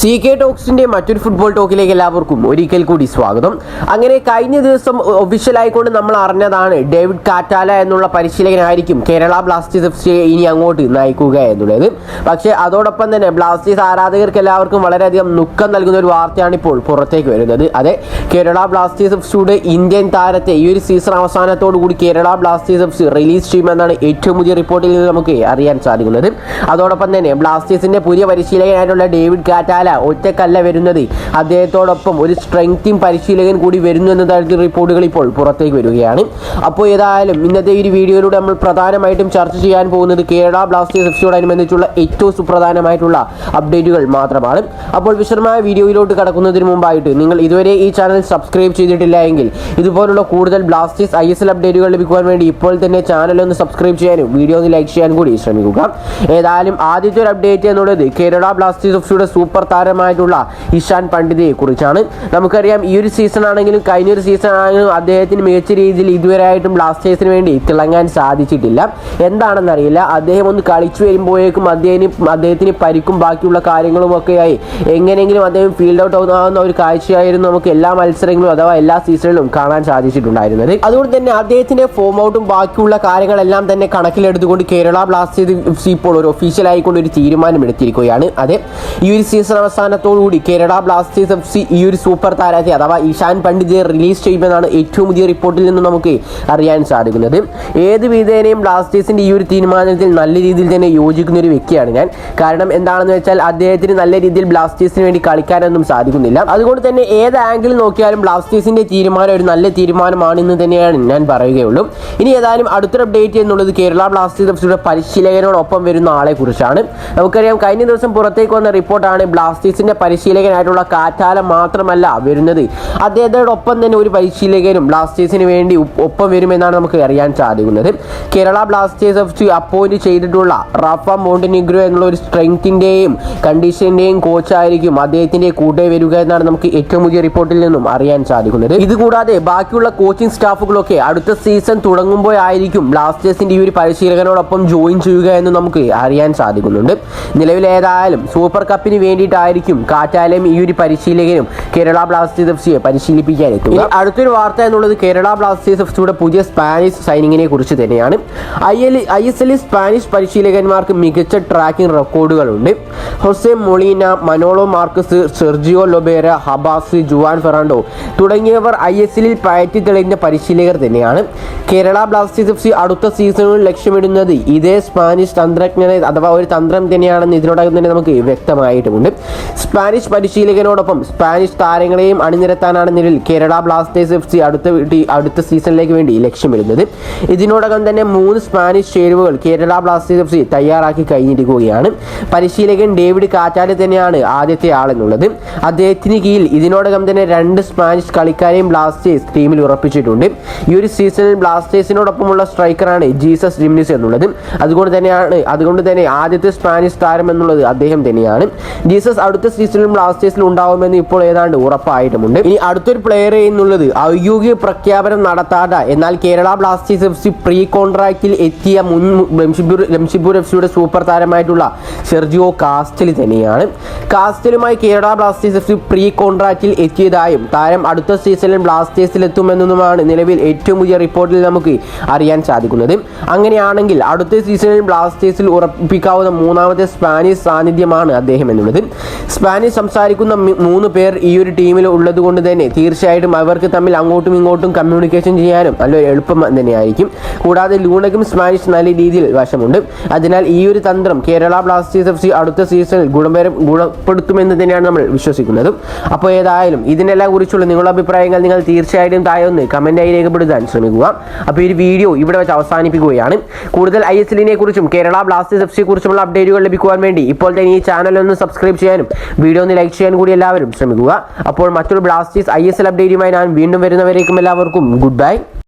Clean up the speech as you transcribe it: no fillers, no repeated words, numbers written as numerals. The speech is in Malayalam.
CK ടോക്സിന്റെ മറ്റൊരു ഫുട്ബോൾ ടോക്കിലേക്ക് എല്ലാവർക്കും ഒരിക്കൽ കൂടി സ്വാഗതം. അങ്ങനെ കഴിഞ്ഞ ദിവസം ഒഫീഷ്യലായിക്കൊണ്ട് നമ്മൾ അറിഞ്ഞതാണ് ഡേവിഡ് കാറ്റാല എന്നുള്ള പരിശീലകനായിരിക്കും കേരള ബ്ലാസ്റ്റേഴ്സ് FC ഇനി അങ്ങോട്ട് നയിക്കുക എന്നുള്ളത്. പക്ഷേ അതോടൊപ്പം തന്നെ ബ്ലാസ്റ്റേഴ്സ് ആരാധകർക്ക് എല്ലാവർക്കും വളരെയധികം ദുഃഖം നൽകുന്ന ഒരു വാർത്തയാണ് ഇപ്പോൾ പുറത്തേക്ക് വരുന്നത്. അതെ, കേരള ബ്ലാസ്റ്റേഴ്സ് FCയുടെ ഇന്ത്യൻ താരത്തെ ഈ ഒരു സീസൺ അവസാനത്തോടു കൂടി കേരള ബ്ലാസ്റ്റേഴ്സ് FC റിലീസ് ചെയ്യുമെന്നാണ് ഏറ്റവും പുതിയ റിപ്പോർട്ടിൽ നിന്ന് നമുക്ക് അറിയാൻ സാധിക്കുന്നത്. അതോടൊപ്പം തന്നെ ബ്ലാസ്റ്റേഴ്സിന്റെ പുതിയ പരിശീലകനായിട്ടുള്ള ഡേവിഡ് കാറ്റാല ഒറ്റക്കല്ല വരുന്നത്, അദ്ദേഹത്തോടൊപ്പം ഒരു സ്ട്രെങ്ത് ടീം പരിശീലകൻ കൂടി വരുന്നു എന്ന തരത്തിൽ റിപ്പോർട്ടുകൾ ഇപ്പോൾ പുറത്തേക്ക് വരികയാണ്. അപ്പോൾ ഏതായാലും ഇന്നത്തെ ഈ വീഡിയോയിലൂടെ നമ്മൾ പ്രധാനമായിട്ടും ചർച്ച ചെയ്യാൻ പോകുന്നത് കേരള ബ്ലാസ്റ്റേഴ്സ് FCയോടനുബന്ധിച്ചുള്ള ഏറ്റവും സുപ്രധാനമായിട്ടുള്ള അപ്ഡേറ്റുകൾ മാത്രമാണ്. അപ്പോൾ വിശദമായ വീഡിയോയിലോട്ട് കടക്കുന്നതിന് മുമ്പായിട്ട് നിങ്ങൾ ഇതുവരെ ഈ ചാനൽ സബ്സ്ക്രൈബ് ചെയ്തിട്ടില്ല എങ്കിൽ ഇതുപോലുള്ള കൂടുതൽ ബ്ലാസ്റ്റേഴ്സ് ISL അപ്ഡേറ്റുകൾ ലഭിക്കുവാൻ വേണ്ടി ഇപ്പോൾ തന്നെ ചാനൽ ഒന്ന് സബ്സ്ക്രൈബ് ചെയ്യാനും വീഡിയോ ഒന്ന് ലൈക്ക് ചെയ്യാനും കൂടി ശ്രമിക്കുക. ഏതായാലും ആദ്യത്തെ ഒരു അപ്ഡേറ്റ് എന്നുള്ളത് കേരള ബ്ലാസ്റ്റേഴ്സ് FCയുടെ സൂപ്പർ താരമായിട്ടുള്ള ഇഷാൻ പണ്ഡിതയെ കുറിച്ചാണ്. നമുക്കറിയാം ഈ ഒരു സീസൺ ആണെങ്കിലും കഴിഞ്ഞൊരു സീസൺ ആണെങ്കിലും അദ്ദേഹത്തിന് മികച്ച രീതിയിൽ ഇതുവരെയായിട്ടും ബ്ലാസ്റ്റേഴ്സിന് വേണ്ടി തിളങ്ങാൻ സാധിച്ചിട്ടില്ല. എന്താണെന്നറിയില്ല, അദ്ദേഹം ഒന്ന് കളിച്ചു വരുമ്പോഴേക്കും അദ്ദേഹത്തിന് പരിക്കും ബാക്കിയുള്ള കാര്യങ്ങളും ഒക്കെയായി എങ്ങനെയെങ്കിലും അദ്ദേഹം ഫീൽഡ് ഔട്ട് ആവുന്ന ഒരു കാഴ്ചയായിരുന്നു നമുക്ക് എല്ലാ മത്സരങ്ങളും അഥവാ എല്ലാ സീസണിലും കാണാൻ സാധിച്ചിട്ടുണ്ടായിരുന്നത്. അതുകൊണ്ട് തന്നെ അദ്ദേഹത്തിന്റെ ഫോം ഔട്ടും ബാക്കിയുള്ള കാര്യങ്ങളെല്ലാം തന്നെ കണക്കിലെടുത്തുകൊണ്ട് കേരള ബ്ലാസ്റ്റേഴ്സ് FC ഇപ്പോൾ ഒരു ഒഫീഷ്യലായിക്കൊണ്ട് ഒരു തീരുമാനം എടുത്തിരിക്കുകയാണ്. അതെ, ഈ ഒരു സീസൺ അവസാനത്തോടുകൂടി കേരള ബ്ലാസ്റ്റേഴ്സ് FC ഈ ഒരു സൂപ്പർ താരത്തെ അഥവാ ഇഷാൻ പണ്ഡിതയെ റിലീസ് ചെയ്യുമെന്നാണ് ഏറ്റവും പുതിയ റിപ്പോർട്ടിൽ നിന്ന് നമുക്ക് അറിയാൻ സാധിക്കുന്നത്. ഏത് വിധേനയും ബ്ലാസ്റ്റേഴ്സിന്റെ ഈ ഒരു തീരുമാനത്തിൽ നല്ല രീതിയിൽ തന്നെ യോജിക്കുന്ന ഒരു വ്യക്തിയാണ് ഞാൻ. കാരണം എന്താണെന്ന് വെച്ചാൽ അദ്ദേഹത്തിന് നല്ല രീതിയിൽ ബ്ലാസ്റ്റേഴ്സിന് വേണ്ടി കളിക്കാനൊന്നും സാധിക്കുന്നില്ല. അതുകൊണ്ട് തന്നെ ഏത് ആംഗിൾ നോക്കിയാലും ബ്ലാസ്റ്റേഴ്സിന്റെ തീരുമാനം ഒരു നല്ല തീരുമാനമാണെന്ന് തന്നെയാണ് ഞാൻ പറയുകയുള്ളൂ. ഇനി ഏതായാലും അടുത്തൊരു അപ്ഡേറ്റ് എന്നുള്ളത് കേരള ബ്ലാസ്റ്റേഴ്സ് FCയുടെ പരിശീലകനോടൊപ്പം വരുന്ന ആളെ കുറിച്ചാണ്. നമുക്കറിയാം കഴിഞ്ഞ ദിവസം പുറത്തേക്ക് വന്ന റിപ്പോർട്ടാണ് ബ്ലാസ്റ്റേഴ്സിന്റെ പരിശീലകനായിട്ടുള്ള കാറ്റാല മാത്രമല്ല വരുന്നത്, അദ്ദേഹത്തോടൊപ്പം തന്നെ ഒരു പരിശീലകനും ബ്ലാസ്റ്റേഴ്സിന് വേണ്ടി ഒപ്പം വരുമെന്നാണ് നമുക്ക് അറിയാൻ സാധിക്കുന്നത്. കേരള ബ്ലാസ്റ്റേഴ്സ് FC അപ്പോയിന്റ് ചെയ്തിട്ടുള്ള റാഫ മോണ്ടിനിഗ്രോ എന്നുള്ള ഒരു സ്ട്രെങ്ത്തിന്റെയും കണ്ടീഷന്റെയും കോച്ചായിരിക്കും അദ്ദേഹത്തിന്റെ കൂടെ വരിക എന്നാണ് നമുക്ക് ഏറ്റവും പുതിയ റിപ്പോർട്ടിൽ നിന്നും അറിയാൻ സാധിക്കുന്നത്. ഇതുകൂടാതെ ബാക്കിയുള്ള കോച്ചിങ് സ്റ്റാഫുകളൊക്കെ അടുത്ത സീസൺ തുടങ്ങുമ്പോഴായിരിക്കും ബ്ലാസ്റ്റേഴ്സിന്റെ ഈ ഒരു പരിശീലകനോടൊപ്പം ജോയിൻ ചെയ്യുക എന്ന് നമുക്ക് അറിയാൻ സാധിക്കുന്നുണ്ട്. നിലവിൽ ഏതായാലും സൂപ്പർ കപ്പിന് വേണ്ടിയിട്ടായിരിക്കും കാറ്റാലയും ഈ ഒരു പരിശീലകനും കേരള ബ്ലാസ്റ്റേഴ്സ് FCയെ പരിശീലിപ്പിക്കാൻ എത്തുക. അടുത്തൊരു വാർത്ത എന്നുള്ളത് കേരള ബ്ലാസ്റ്റേഴ്സ് FCയുടെ പുതിയ സ്പാനിഷ് സൈനിങ്ങിനെ കുറിച്ച് തന്നെയാണ്. ISL സ്പാനിഷ് പരിശീലകന്മാർക്ക് മികച്ച ട്രാക്കിംഗ് റെക്കോർഡുകളുണ്ട്. Jose Molina, Manolo Marquez, Sergio Lobera, Habas, Juan Ferrando തുടങ്ങിയവർ ISL പയറ്റി തെളിഞ്ഞ പരിശീലകർ തന്നെയാണ്. കേരള ബ്ലാസ്റ്റേഴ്സ് FC അടുത്ത സീസണിൽ ലക്ഷ്യമിടുന്നത് ഇതേ സ്പാനിഷ് തന്ത്രജ്ഞനെ അഥവാ ഒരു തന്ത്രം തന്നെയാണെന്ന് ഇതിനോടകം തന്നെ നമുക്ക് വ്യക്തമായിട്ടുമുണ്ട്. സ്പാനിഷ് പരിശീലകനോടൊപ്പം സ്പാനിഷ് താരങ്ങളെയും അണിനിരത്താനാണ് നിലവിൽ കേരള ബ്ലാസ്റ്റേഴ്സ് FC അടുത്ത സീസണിലേക്ക് വേണ്ടി ലക്ഷ്യമിടുന്നത്. ഇതിനോടകം തന്നെ 3 സ്പാനിഷ് ചേരുവകൾ കേരള ബ്ലാസ്റ്റേഴ്സ് FC തയ്യാറാക്കി കഴിഞ്ഞിരിക്കുകയാണ്. പരിശീലകൻ ഡേവിഡ് കാറ്റാല തന്നെയാണ് ആദ്യത്തെ ആളെന്നുള്ളത്. അദ്ദേഹത്തിന് കീഴിൽ ഇതിനോടകം തന്നെ 2 സ്പാനിഷ് കളിക്കാരെയും ബ്ലാസ്റ്റേഴ്സ് ടീമിൽ ഉറപ്പിച്ചിട്ടുണ്ട്. ഈ ഒരു സീസണിൽ ബ്ലാസ്റ്റേഴ്സിനോടൊപ്പമുള്ള സ്ട്രൈക്കറാണ് ജീസസ് ജിംനിസ് എന്നുള്ളത്. അതുകൊണ്ട് തന്നെ ആദ്യത്തെ സ്പാനിഷ് താരം എന്നുള്ളത് അദ്ദേഹം തന്നെയാണ്. ജീസസ് അടുത്ത സീസണിലും ബ്ലാസ്റ്റേഴ്സിൽ ഉണ്ടാവുമെന്ന് ഇപ്പോൾ ഏതാണ്ട് ഉറപ്പായിട്ടുമുണ്ട്. ഇനി അടുത്തൊരു പ്ലെയർ എന്നുള്ളത് ഔദ്യോഗിക പ്രഖ്യാപനം നടത്താതെ എന്നാൽ കേരള ബ്ലാസ്റ്റേഴ്സ് FC പ്രീ കോൺട്രാക്റ്റിൽ എത്തിയ മുൻ ലംഷിപൂർ FCയുടെ സൂപ്പർ താരമായിട്ടുള്ള സെർജിയോ കാസ്റ്റൽ തന്നെയാണ്. കാസ്റ്റലുമായി കേരള ബ്ലാസ്റ്റേഴ്സ് FC പ്രീ കോൺട്രാക്റ്റിൽ എത്തിയതായും താരം അടുത്ത സീസണിൽ ബ്ലാസ്റ്റേഴ്സിൽ എത്തുമെന്നുമാണ് നിലവിൽ ഏറ്റവും പുതിയ റിപ്പോർട്ടിൽ നമുക്ക് അറിയാൻ സാധിക്കുന്നത്. അങ്ങനെയാണെങ്കിൽ അടുത്ത സീസണിൽ ബ്ലാസ്റ്റേഴ്സിൽ ഉറപ്പിക്കാവുന്ന 3ാമത്തെ സ്പാനിഷ് സാന്നിധ്യമാണ് അദ്ദേഹം എന്നുള്ളത്. സ്പാനിഷ് സംസാരിക്കുന്ന 3 പേർ ഈ ഒരു ടീമിൽ ഉള്ളത് കൊണ്ട് തന്നെ തീർച്ചയായിട്ടും അവർക്ക് തമ്മിൽ അങ്ങോട്ടും ഇങ്ങോട്ടും കമ്മ്യൂണിക്കേഷൻ ചെയ്യാനും നല്ലൊരു എളുപ്പം തന്നെയായിരിക്കും. കൂടാതെ ലൂണയ്ക്കും സ്പാനിഷ് നല്ല രീതിയിൽ വശമുണ്ട്. അതിനാൽ ഈ ഒരു തന്ത്രം കേരള ബ്ലാസ്റ്റേഴ്സ് FC അടുത്ത സീസണിൽ ഗുണപ്പെടുത്തുമെന്ന് തന്നെയാണ് നമ്മൾ വിശ്വസിക്കുന്നത്. അപ്പോൾ ഏതായാലും ഇതിനെല്ലാം കുറിച്ചുള്ള നിങ്ങളുടെ അഭിപ്രായങ്ങൾ നിങ്ങൾ തീർച്ചയായിട്ടും താഴെ ഒന്ന് കമന്റായി രേഖപ്പെടുത്താൻ ശ്രമിക്കുക. അപ്പോൾ ഈ വീഡിയോ ഇവിടെ വെച്ച് അവസാനിപ്പിക്കുകയാണ്. കൂടുതൽ ISLനെ കുറിച്ചും കേരള ബ്ലാസ്റ്റേഴ്സ് FC കുറിച്ചുള്ള അപ്ഡേറ്റുകൾ ലഭിക്കുവാൻ വേണ്ടി ഇപ്പോൾ തന്നെ ഈ ചാനൽ ഒന്ന് സബ്സ്ക്രൈബ് ചെയ്യാനും വീഡിയോ ഒന്ന് ലൈക്ക് ചെയ്യാനും കൂടി എല്ലാവരും ശ്രമിക്കുക. അപ്പോൾ മറ്റൊരു ബ്ലാസ്റ്റേഴ്സ് ISL അപ്ഡേറ്റുമായി ഞാൻ വീണ്ടും വരുന്നവരേക്കും എല്ലാവർക്കും ഗുഡ് ബൈ.